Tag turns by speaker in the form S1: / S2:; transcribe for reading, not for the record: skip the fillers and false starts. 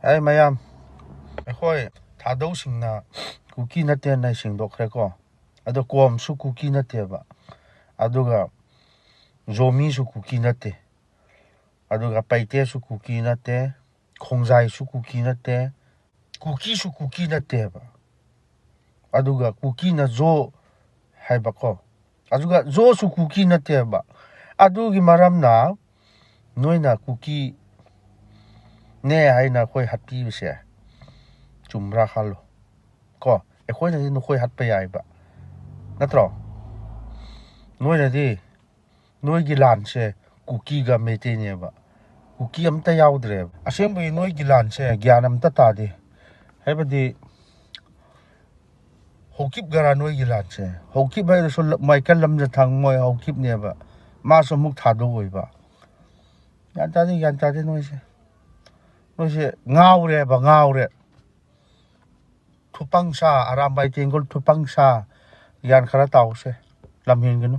S1: ai mayam khoi thadau singna cookie na te nai sing dok khre ko ado kom su cookie na te ba aduga zomi su cookie na te aduga paite su cookie na te khongjai su cookie na te cookie su cookie na te ba aduga cookie na zo hai ba ko aduga zo su cookie na te ba adugi maram na noina cookie ne hai na khoi hatti se chumra khalo ko e khoi na no khoi hat pa yai ba natro noina di noi gi lan se cookie ga mete ne ba cookie am ta yaw dre asem bi noi gi lan se gyanam ta ta di hai ba di hokip gara noi gi lan se hokip hai so michael lam ja thang moi hokip ne ba ma so muk tha do oi ba yan ta di noi se ngau re ba ngau re thupang sa aram bai tengol thupang sa yan khara taw se lam hin gnu